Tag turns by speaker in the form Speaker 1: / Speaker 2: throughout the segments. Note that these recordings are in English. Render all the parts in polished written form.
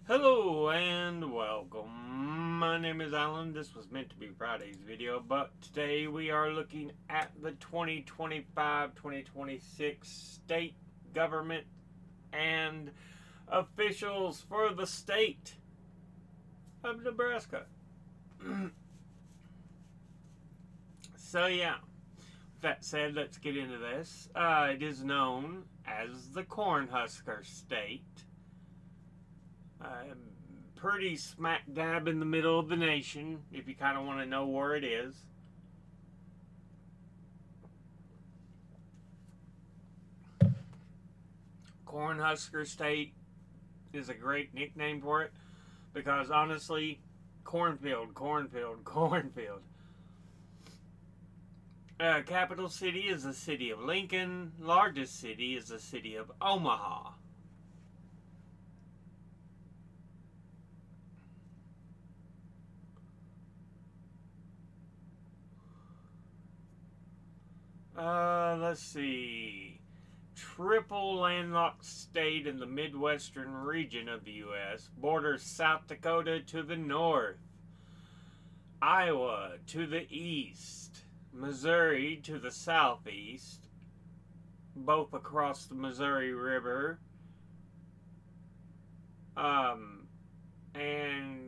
Speaker 1: Hello and welcome. My name is Alan. This was meant to be Friday's video, but today we are looking at the 2025-2026 state government and officials for the state of Nebraska. So yeah, with that said, let's get into this. It is known as the Cornhusker State. Pretty smack dab in the middle of the nation, if you kind of want to know where it is. Cornhusker State is a great nickname for it because honestly, cornfield. Capital city is the city of Lincoln. Largest city is the city of Omaha. Let's see. Triple landlocked state in the Midwestern region of the U.S. Borders South Dakota to the north, Iowa to the east, Missouri to the southeast, both across the Missouri River, and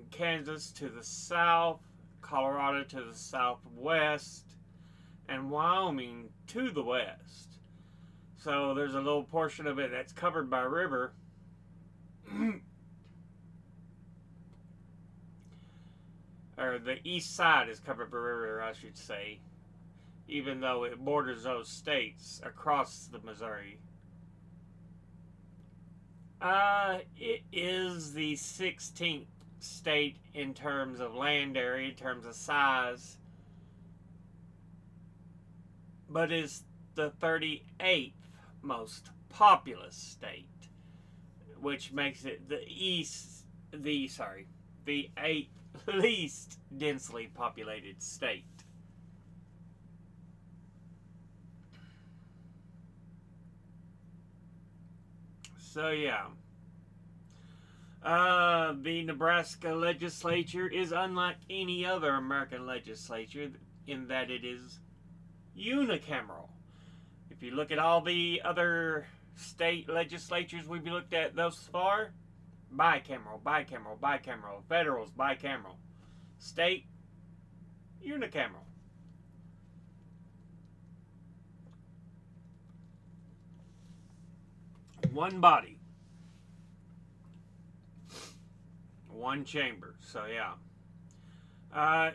Speaker 1: Kansas to the south, Colorado to the southwest, and Wyoming to the west. So there's a little portion of it that's covered by river. Or the east side is covered by river, I should say, even though it borders those states across the Missouri. It is the 16th state in terms of land area, in terms of size, but is the 38th most populous state, which makes it the 8th least densely populated state. So yeah, the Nebraska legislature is unlike any other American legislature in that it is unicameral. If you look at all the other state legislatures we've looked at thus far, bicameral. Federal's bicameral. State, unicameral. One body. One chamber. So yeah.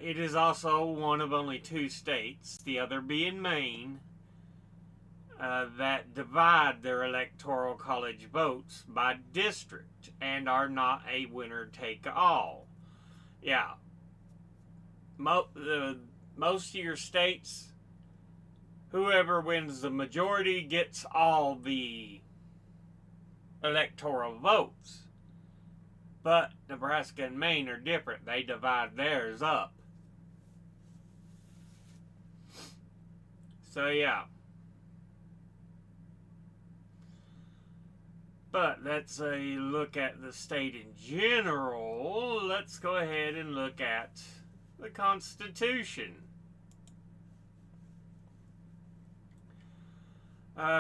Speaker 1: It is also one of only two states, the other being Maine, that divide their electoral college votes by district and are not a winner-take-all. Yeah. Most of your states, whoever wins the majority gets all the electoral votes. But Nebraska and Maine are different. They divide theirs up. So yeah. But that's a look at the state in general. Let's go ahead and look at the Constitution.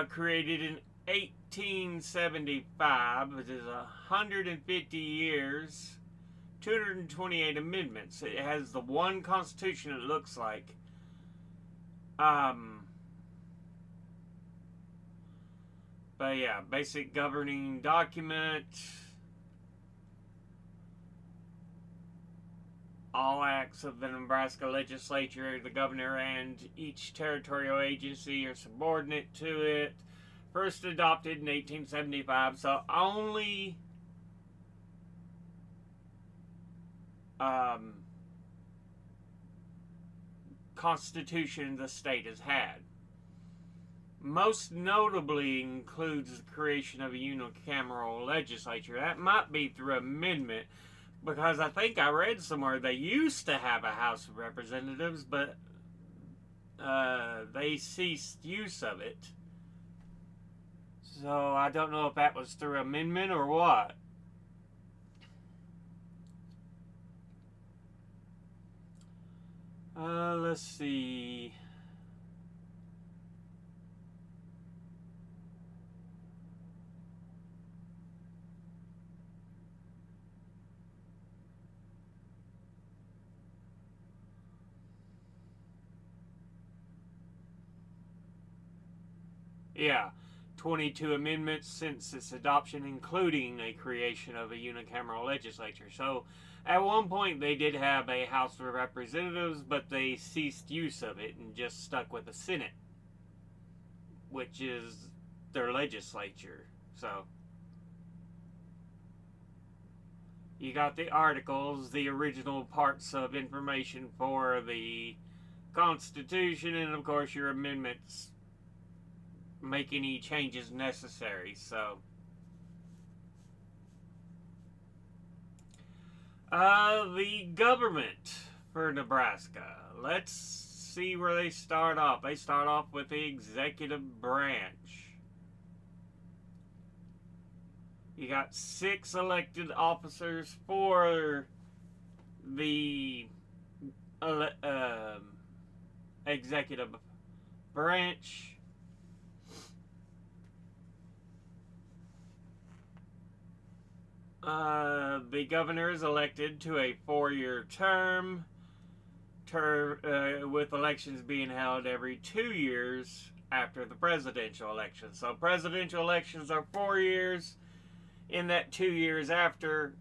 Speaker 1: Created in 1875. It is 150 years, 228 amendments. It has the one constitution it looks like. But yeah, basic governing document. All acts of the Nebraska legislature, the governor, and each territorial agency are subordinate to it. First adopted in 1875, so only constitution the state has had. Most notably includes the creation of a unicameral legislature. That might be through amendment, because I think I read somewhere they used to have a House of Representatives, but they ceased use of it. So I don't know if that was through amendment or what. Let's see. Yeah, 22 amendments since its adoption, including a creation of a unicameral legislature. So, at one point, they did have a House of Representatives, but they ceased use of it and just stuck with the Senate, which is their legislature. So, you got the articles, the original parts of information for the Constitution, and of course, your amendments make any changes necessary. So, the government for Nebraska. Let's see where they start off. They start off with the executive branch. You got 6 elected officers for the executive branch. The governor is elected to a 4-year term, with elections being held every 2 years after the presidential election. So presidential elections are 4 years. In that 2 years after,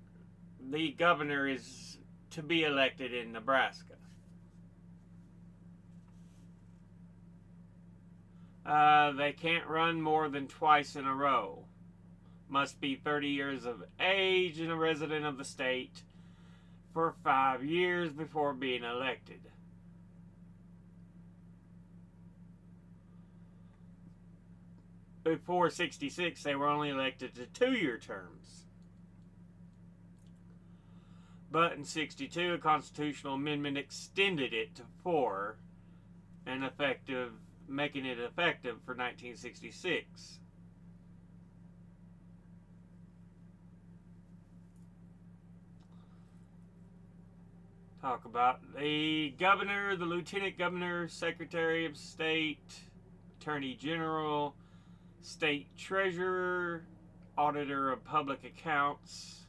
Speaker 1: the governor is to be elected in Nebraska. They can't run more than twice in a row. Must be 30 years of age and a resident of the state for 5 years before being elected. Before 66, they were only elected to 2-year terms. But in 62, a constitutional amendment extended it to 4, and making it effective for 1966. Talk about the governor, the lieutenant governor, secretary of state, attorney general, state treasurer, auditor of public accounts,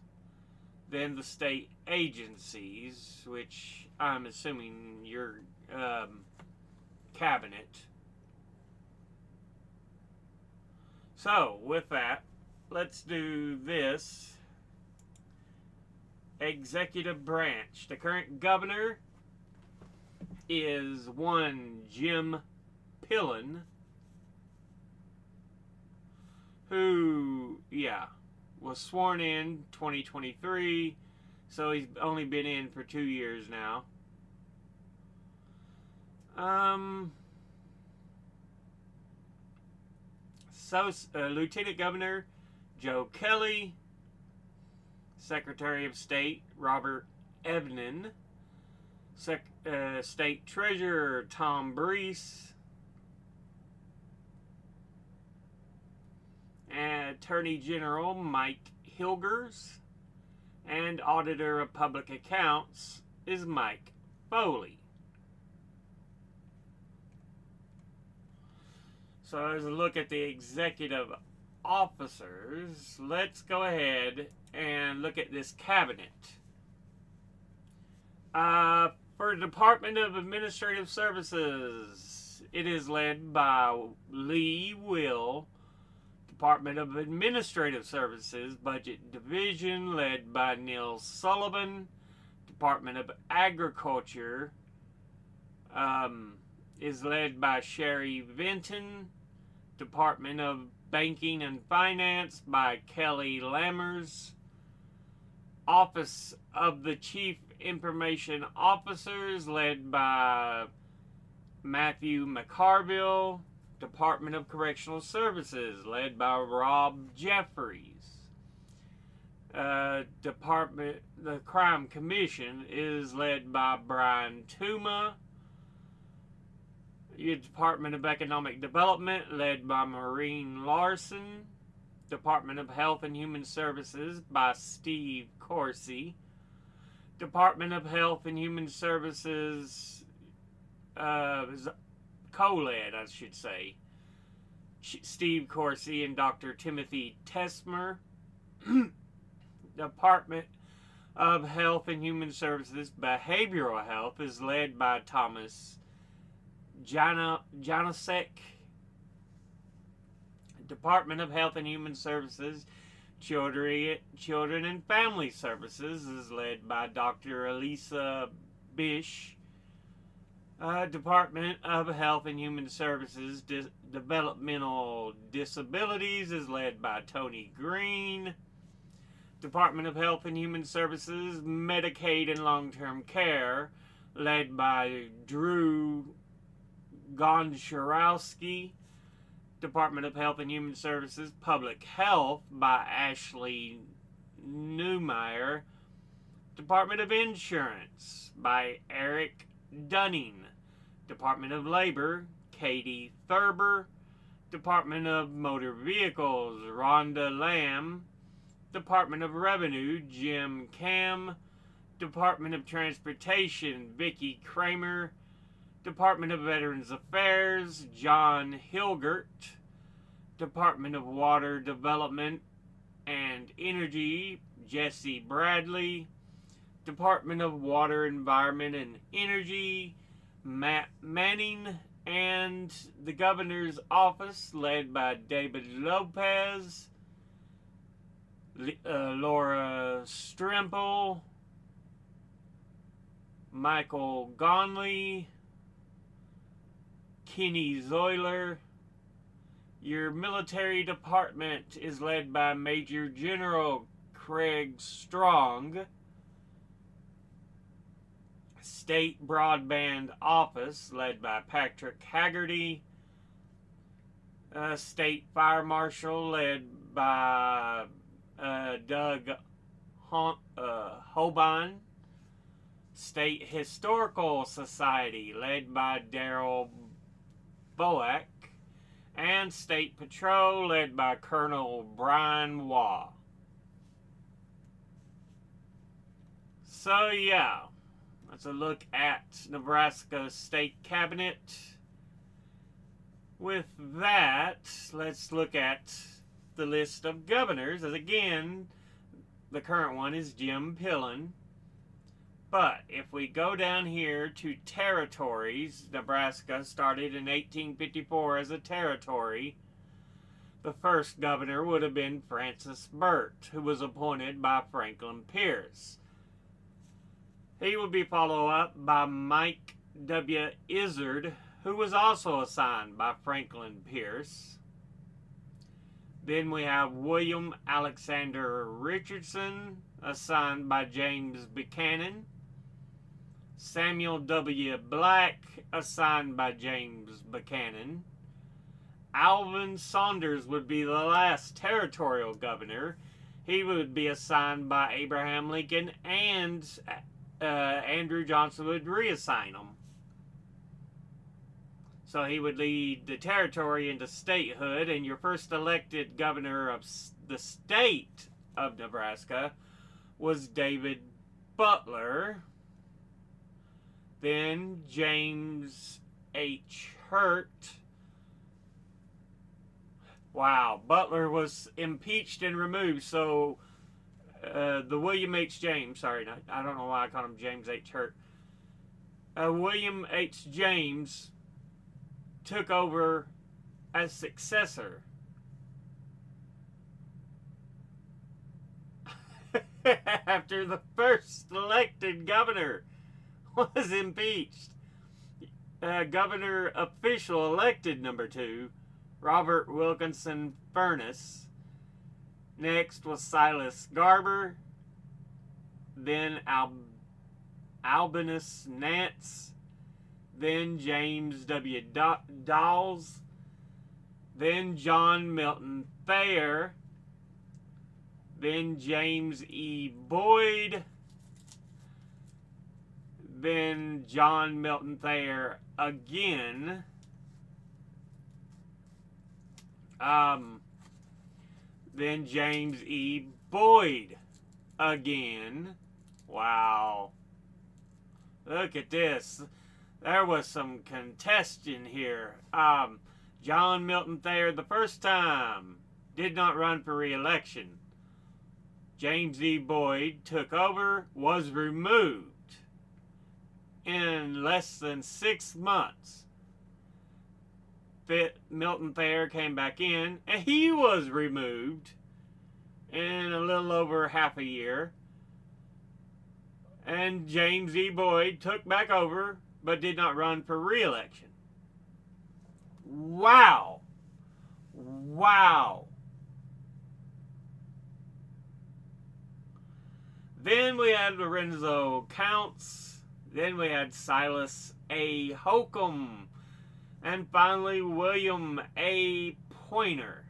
Speaker 1: then the state agencies, which I'm assuming your cabinet. So, with that, let's do this. Executive branch. The current governor is one Jim Pillen, who, was sworn in 2023, so he's only been in for 2 years now. Lieutenant Governor Joe Kelly, Secretary of State Robert Evnen, State Treasurer Tom Brees, Attorney General Mike Hilgers, and Auditor of Public Accounts is Mike Foley. So as a look at the executive officers, let's go ahead and look at this cabinet. For the Department of Administrative Services, it is led by Lee Will. Department of Administrative Services, Budget Division, led by Neil Sullivan. Department of Agriculture is led by Sherry Vinton. Department of Banking and Finance by Kelly Lammers. Office of the Chief Information Officers led by Matthew McCarville. Department of Correctional Services led by Rob Jeffries. The Crime Commission is led by Brian Tuma. Your Department of Economic Development led by Maureen Larson. Department of Health and Human Services by Steve Corsi. Department of Health and Human Services co-led, I should say, Steve Corsi and Dr. Timothy Tesmer. Department of Health and Human Services Behavioral Health is led by Thomas Janasek. Department of Health and Human Services Children and Family Services is led by Dr. Elisa Bish. Department of Health and Human Services Developmental Disabilities is led by Tony Green. Department of Health and Human Services Medicaid and Long-Term Care led by Drew Goncharowski. Department of Health and Human Services Public Health by Ashley Newmeyer. Department of Insurance by Eric Dunning. Department of Labor Katie Thurber. Department of Motor Vehicles Rhonda Lamb. Department of Revenue Jim Cam. Department of Transportation Vicki Kramer. Department of Veterans Affairs John Hilgert. Department of Water Development and Energy Jesse Bradley. Department of Water, Environment and Energy Matt Manning. And the Governor's Office led by David Lopez, Laura Strimple, Michael Gonley, Kenny Zoiler. Your military department is led by Major General Craig Strong. State Broadband Office led by Patrick Haggerty. State Fire Marshal led by Doug Hoban. State Historical Society led by Daryl Boak. And State Patrol led by Colonel Brian Waugh. So yeah, that's a look at Nebraska State Cabinet. With that, let's look at the list of governors. As again, the current one is Jim Pillen. But if we go down here to territories, Nebraska started in 1854 as a territory. The first governor would have been Francis Burt, who was appointed by Franklin Pierce. He would be followed up by Mike W. Izard, who was also assigned by Franklin Pierce. Then we have William Alexander Richardson, assigned by James Buchanan. Samuel W. Black, assigned by James Buchanan. Alvin Saunders would be the last territorial governor. He would be assigned by Abraham Lincoln, and Andrew Johnson would reassign him. So he would lead the territory into statehood, and your first elected governor of the state of Nebraska was David Butler. Then James H. Hurt. Wow, Butler was impeached and removed, so the William H. James, sorry, I don't know why I called him James H. Hurt. William H. James took over as successor. After the first elected governor was impeached. Governor official elected number 2, Robert Wilkinson Furness. Next was Silas Garber. Then Albinus Nance. Then James W. Dawes. Then John Milton Thayer. Then James E. Boyd. Then John Milton Thayer again. Then James E. Boyd again. Wow. Look at this. there was some contention here. John Milton Thayer, the first time, did not run for re-election. James E. Boyd took over, was removed in less than 6 months. Milton Thayer came back in, and he was removed in a little over half a year. And James E. Boyd took back over, but did not run for re-election. Wow. Wow. Then we had Lorenzo Counts. Then we had Silas A. Holcomb. And finally, William A. Poynter.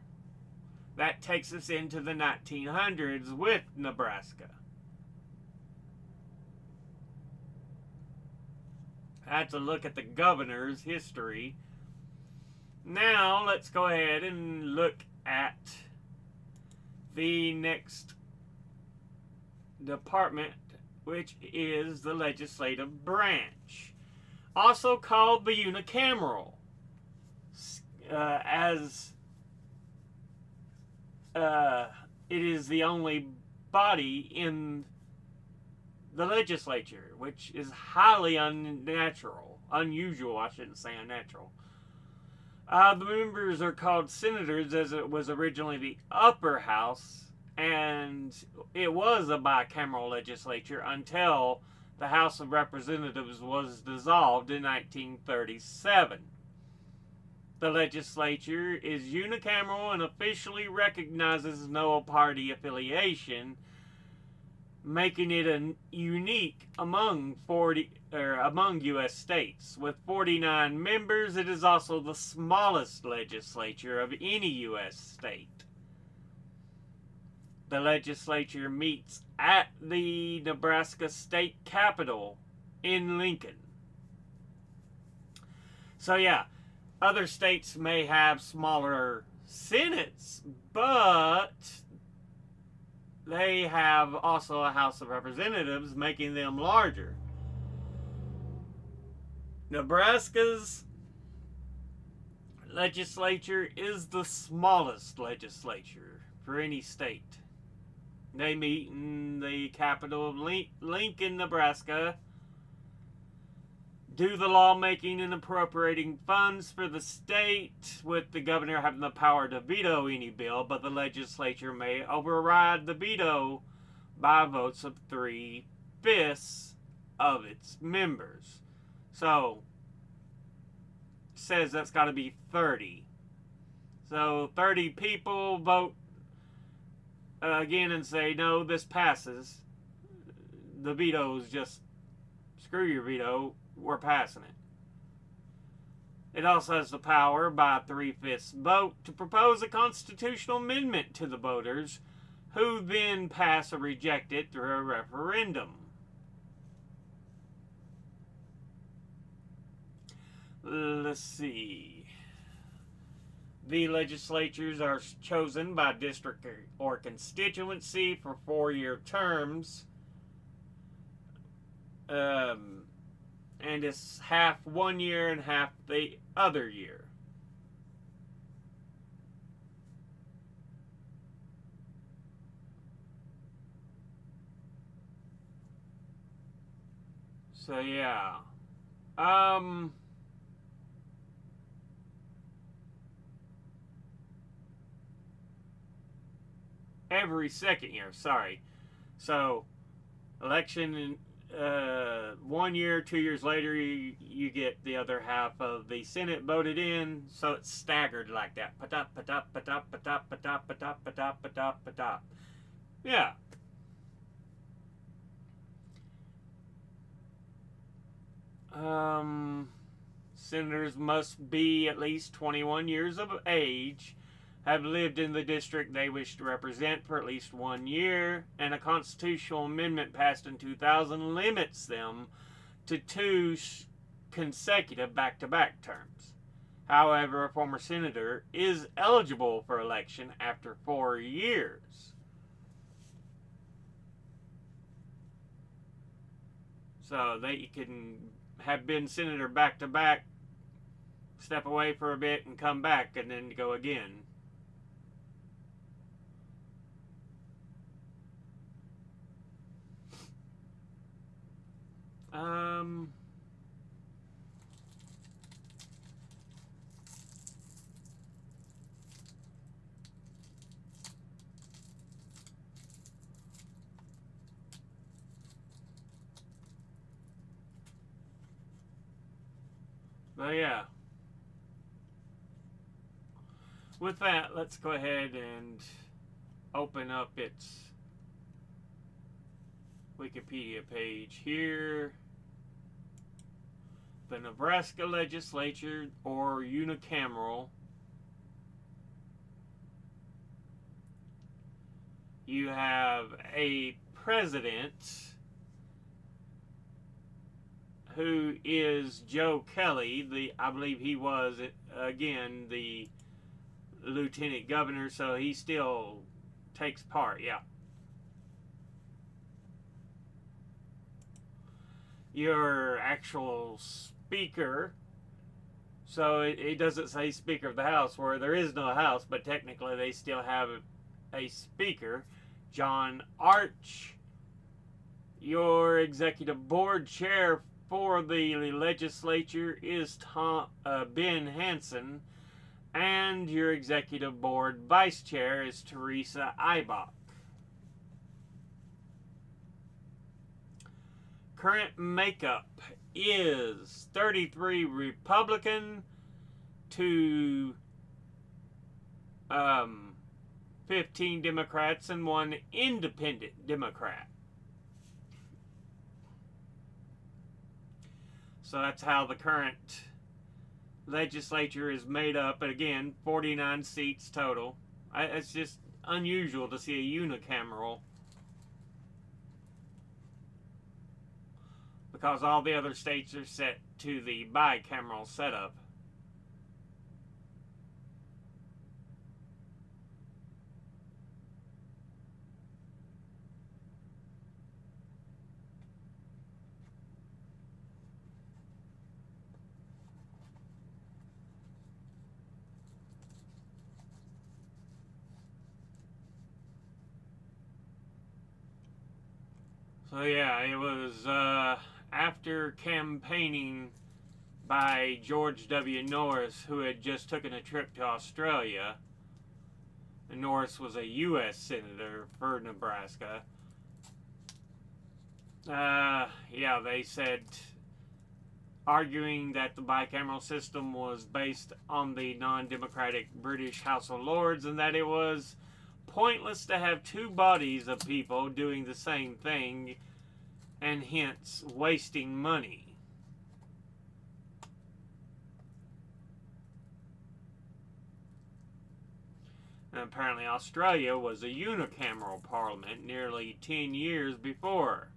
Speaker 1: That takes us into the 1900s with Nebraska. That's a look at the governor's history. Now, let's go ahead and look at the next department, which is the legislative branch, also called the unicameral, as it is the only body in the legislature, which is highly unusual, I shouldn't say unnatural. The members are called senators, as it was originally the upper house, and it was a bicameral legislature until the House of Representatives was dissolved in 1937. The legislature is unicameral and officially recognizes no party affiliation, making it unique among U.S. states. With 49 members, it is also the smallest legislature of any U.S. state. The legislature meets at the Nebraska state capitol in Lincoln. So yeah, other states may have smaller senates, but they have also a House of Representatives, making them larger. Nebraska's legislature is the smallest legislature for any state. They meet in the capital of Lincoln, Nebraska, do the lawmaking and appropriating funds for the state, with the governor having the power to veto any bill, but the legislature may override the veto by votes of 3/5 of its members. So, it says that's got to be 30. So, 30 people vote again and say, no, this passes. The veto is just, screw your veto, we're passing it. It also has the power, by a 3/5 vote, to propose a constitutional amendment to the voters, who then pass or reject it through a referendum. Let's see. The legislatures are chosen by district or constituency for 4-year terms. And it's half 1 year and half the other year. So yeah. Every second year, sorry. So, election in 1 year, 2 years later, you get the other half of the Senate voted in, so it's staggered like that. Patop, patop, patop, patop, patop, patop, patop, patop, patop. Yeah. Senators must be at least 21 years of age, have lived in the district they wish to represent for at least 1 year, and a constitutional amendment passed in 2000 limits them to 2 consecutive back-to-back terms. However, a former senator is eligible for election after 4 years. So they can have been senator back to back, step away for a bit and come back and then go again. Um, but yeah. With that, let's go ahead and open up its Wikipedia page here. The Nebraska legislature, or unicameral. You have a president who is Joe Kelly. I believe he was, again, the lieutenant governor, so he still takes part, yeah. Your actual speaker, so it doesn't say Speaker of the House, where there is no House, but technically they still have a speaker, John Arch. Your executive board chair for the legislature is Ben Hansen, and your executive board vice chair is Teresa Eibach. Current makeup is 33 Republican to 15 Democrats and 1 independent Democrat. So that's how the current legislature is made up. And again, 49 seats total. It's just unusual to see a unicameral, because all the other states are set to the bicameral setup. So yeah, it was after campaigning by George W. Norris, who had just taken a trip to Australia. And Norris was a U.S. senator for Nebraska. Yeah, they said, arguing that the bicameral system was based on the non-democratic British House of Lords, and that it was pointless to have two bodies of people doing the same thing, and hence wasting money. And apparently Australia was a unicameral parliament nearly 10 years before.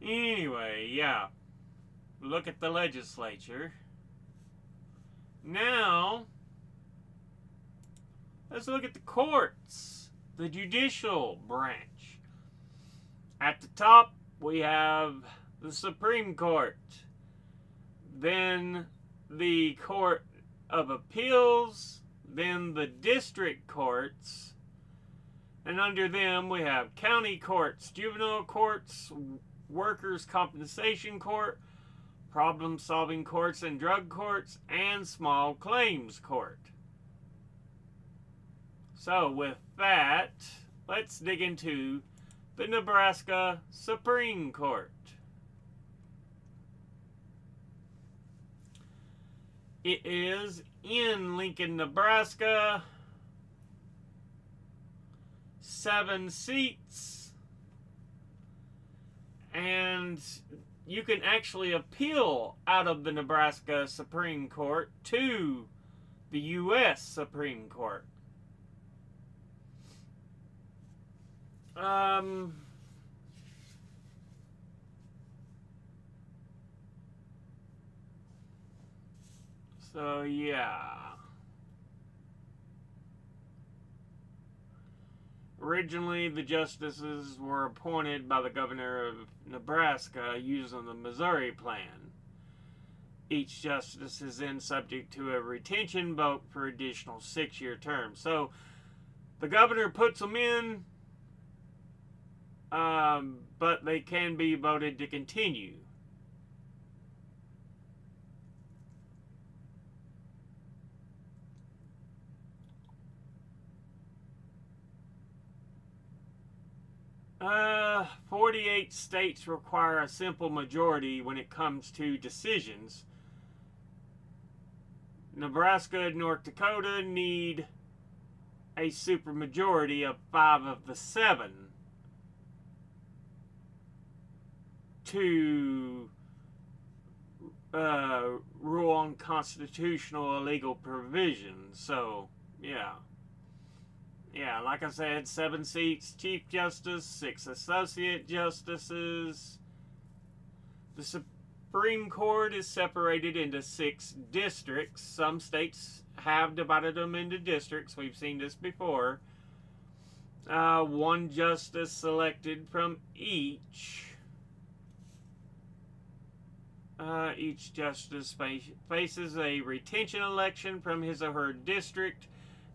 Speaker 1: Anyway, yeah. Look at the legislature. Now, let's look at the courts, the judicial branch. At the top, we have the Supreme Court, then the Court of Appeals, then the district courts, and under them we have county courts, juvenile courts, workers' compensation court, problem-solving courts and drug courts, and small claims court. So with that, let's dig into the Nebraska Supreme Court. It is in Lincoln, Nebraska. 7 seats. And you can actually appeal out of the Nebraska Supreme Court to the U.S. Supreme Court. So, yeah. Originally, the justices were appointed by the governor of Nebraska using the Missouri plan. Each justice is then subject to a retention vote for additional 6-year terms. So, the governor puts them in, but they can be voted to continue. Uh, 48 states require a simple majority when it comes to decisions. Nebraska and North Dakota need a supermajority of 5 of the 7 to rule on constitutional illegal provisions. So, yeah. Yeah, like I said, 7 seats, Chief Justice, 6 Associate Justices. The Supreme Court is separated into 6 districts. Some states have divided them into districts. We've seen this before. 1 justice selected from each. Each justice faces a retention election from his or her district,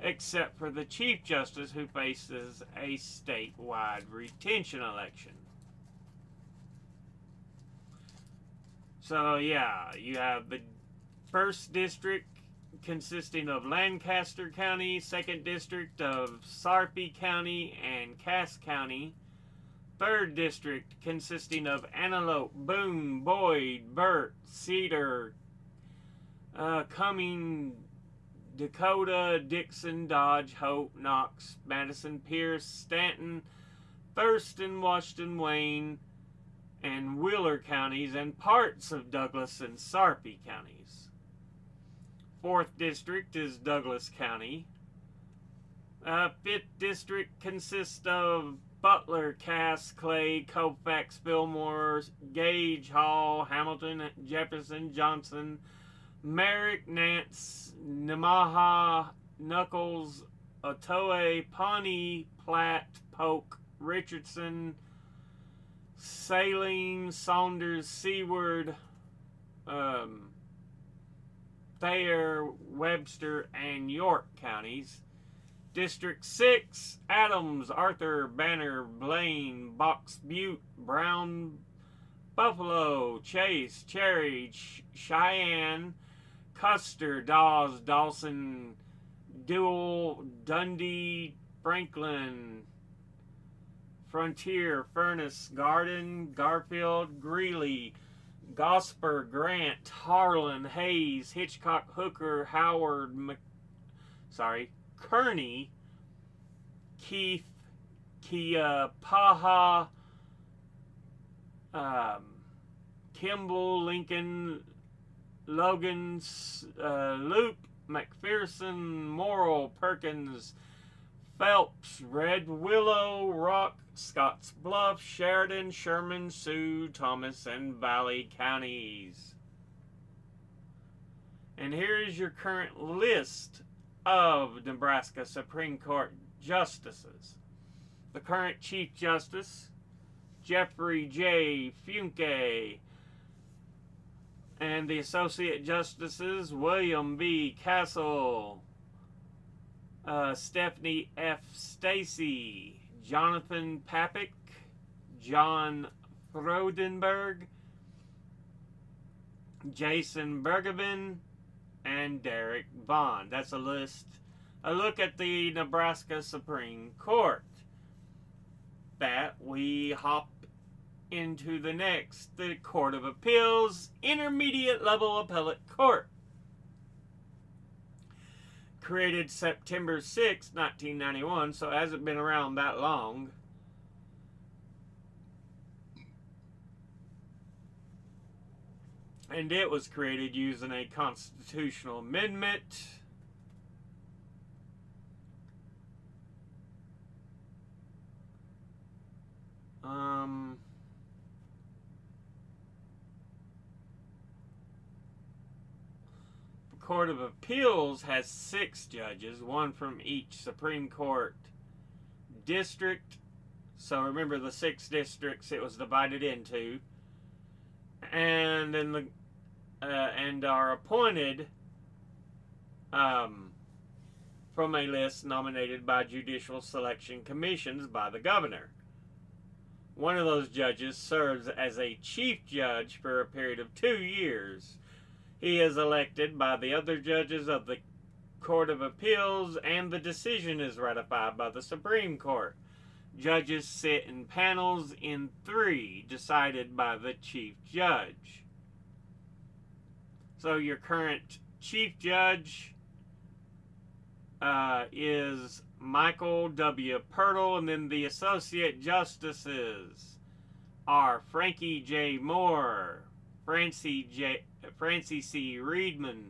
Speaker 1: except for the Chief Justice, who faces a statewide retention election. So, yeah, you have the 1st District consisting of Lancaster County, 2nd District of Sarpy County and Cass County, 3rd District consisting of Antelope, Boone, Boyd, Burt, Cedar, Cumming, Dakota, Dixon, Dodge, Hope, Knox, Madison, Pierce, Stanton, Thurston, Washington, Wayne, and Wheeler counties, and parts of Douglas and Sarpy counties. 4th District is Douglas County. 5th District consists of Butler, Cass, Clay, Colfax, Fillmore, Gage, Hall, Hamilton, Jefferson, Johnson, Merrick, Nance, Nemaha, Knuckles, Otoe, Pawnee, Platte, Polk, Richardson, Saline, Saunders, Seward, Thayer, Webster, and York counties. District 6, Adams, Arthur, Banner, Blaine, Box Butte, Brown, Buffalo, Chase, Cherry, Cheyenne, Custer, Dawes, Dawson, Dual, Dundee, Franklin, Frontier, Furnace, Garden, Garfield, Greeley, Gosper, Grant, Harlan, Hayes, Hitchcock, Hooker, Howard, Kearney, Keith, Paha, Kimball, Lincoln, Logan, Loop, McPherson, Morrill, Perkins, Phelps, Red Willow, Rock, Scotts Bluff, Sheridan, Sherman, Sioux, Thomas, and Valley counties. And here is your current list of Nebraska Supreme Court justices. The current Chief Justice, Jeffrey J. Funke, and the Associate Justices, William B. Castle, Stephanie F. Stacy, Jonathan Papik, John Frodenberg, Jason Bergevin, and Derek Vaughn. That's a list. A look at the Nebraska Supreme Court. That we hop into the next, the Court of Appeals, Intermediate Level Appellate Court. Created September 6, 1991, so it hasn't been around that long. And it was created using a constitutional amendment. Court of Appeals has 6 judges, one from each Supreme Court district. So remember the 6 districts it was divided into, and then and are appointed from a list nominated by judicial selection commissions by the governor. One of those judges serves as a chief judge for a period of 2 years. He is elected by the other judges of the Court of Appeals, and the decision is ratified by the Supreme Court. Judges sit in panels in 3, decided by the chief judge. So your current chief judge is Michael W. Pirtle, and then the associate justices are Frankie J. Moore, Francie C. Reedman,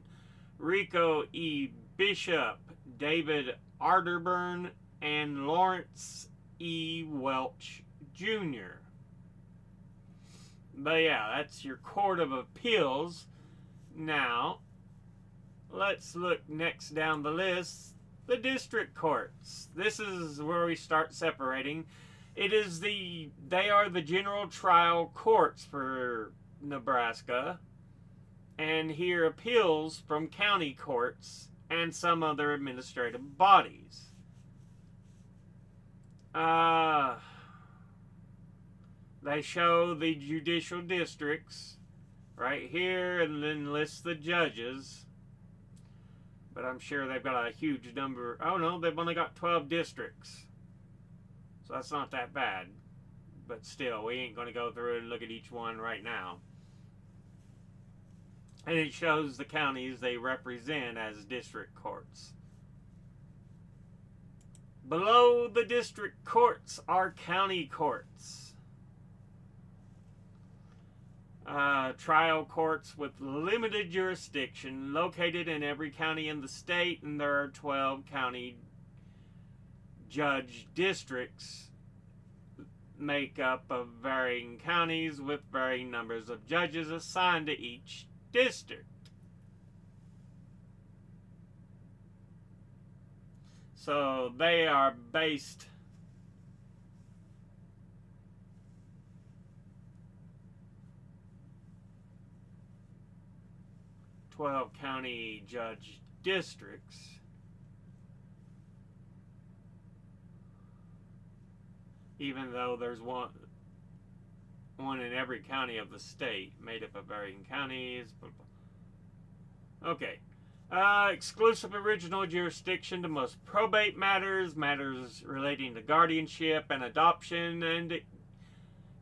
Speaker 1: Rico E. Bishop, David Arterburn, and Lawrence E. Welch Jr. But yeah, that's your Court of Appeals. Now, let's look next down the list. The district courts. This is where we start separating. They are the general trial courts for Nebraska, and hear appeals from county courts and some other administrative bodies. They show the judicial districts right here, and then list the judges. But I'm sure they've got a huge number. Oh no, they've only got 12 districts. So that's not that bad. But still, we ain't going to go through and look at each one right now. And it shows the counties they represent as district courts. Below the district courts are county courts. Trial courts with limited jurisdiction located in every county in the state, and there are 12 county judge districts make up of varying counties with varying numbers of judges assigned to each district. So they are based county judge districts. Even though there's one in every county of the state, made up of varying counties. Okay. Exclusive original jurisdiction to most probate matters, matters relating to guardianship and adoption, and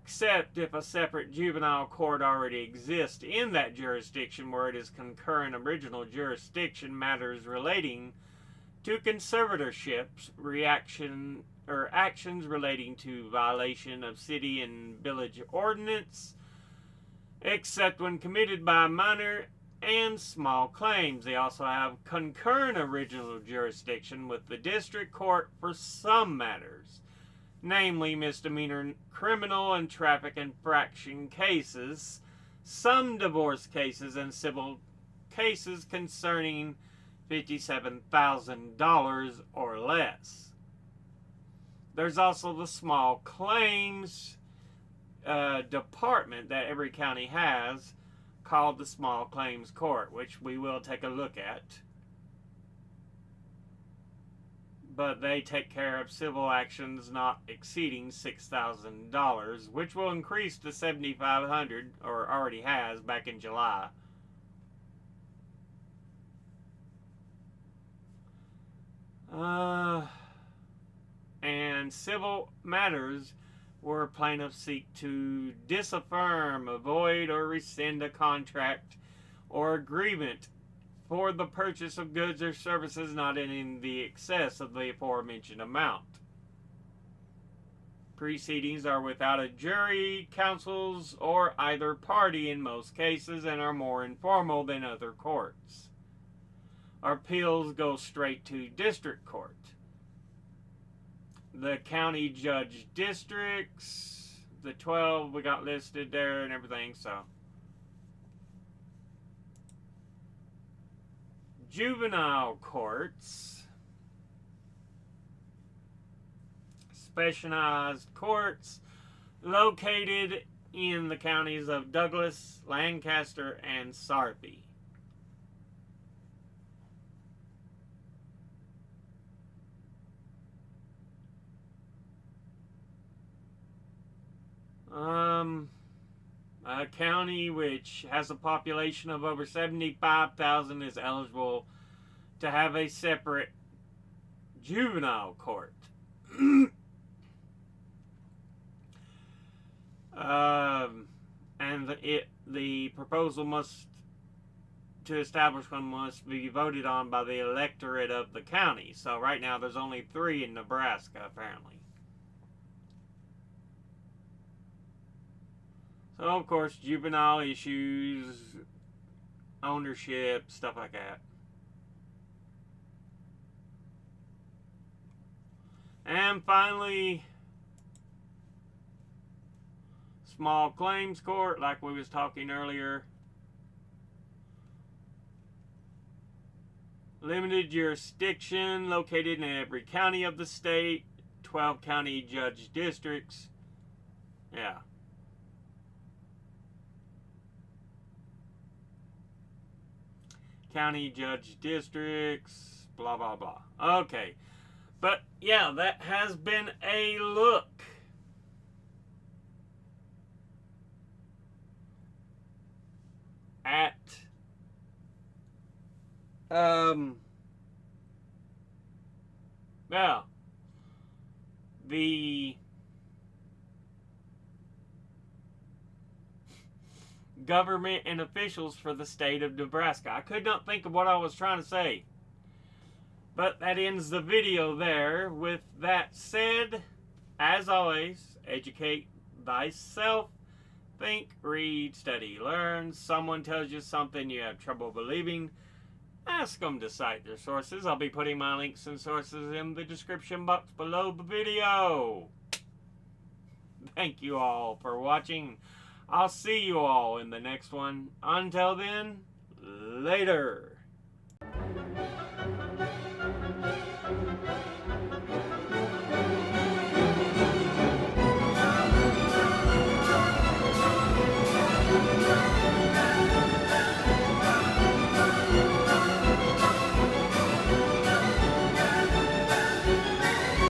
Speaker 1: except if a separate juvenile court already exists in that jurisdiction where it is concurrent original jurisdiction, matters relating to conservatorships, actions relating to violation of city and village ordinance, except when committed by a minor, and small claims. They also have concurrent original jurisdiction with the district court for some matters, namely misdemeanor criminal and traffic infraction cases, some divorce cases, and civil cases concerning $57,000 or less. There's also the small claims department that every county has, called the Small Claims Court, which we will take a look at. But they take care of civil actions not exceeding $6,000, which will increase to $7,500, or already has back in July. And civil matters where plaintiffs seek to disaffirm, avoid, or rescind a contract or agreement for the purchase of goods or services not in the excess of the aforementioned amount. Proceedings are without a jury, counsels, or either party in most cases, and are more informal than other courts. Appeals go straight to district court. The county judge districts, the 12 we got listed there and everything, so. juvenile courts, specialized courts located in the counties of Douglas, Lancaster, and Sarpy. A county which has a population of over 75,000 is eligible to have a separate juvenile court. And the proposal to establish one must be voted on by the electorate of the county. So right now there's only 3 in Nebraska, apparently. So, of course, juvenile issues, ownership, stuff like that. And finally, small claims court, like we was talking earlier. Limited jurisdiction, located in every county of the state. 12 county judge districts. Yeah. County judge districts, blah, blah, blah. Okay. But, yeah, that has been a look at the government and officials for the state of Nebraska. I could not think of what I was trying to say. But that ends the video there. With that said, as always, educate thyself. Think, read, study, learn. Someone tells you something you have trouble believing, ask them to cite their sources. I'll be putting my links and sources in the description box below the video. Thank you all for watching. I'll see you all in the next one. Until then, later.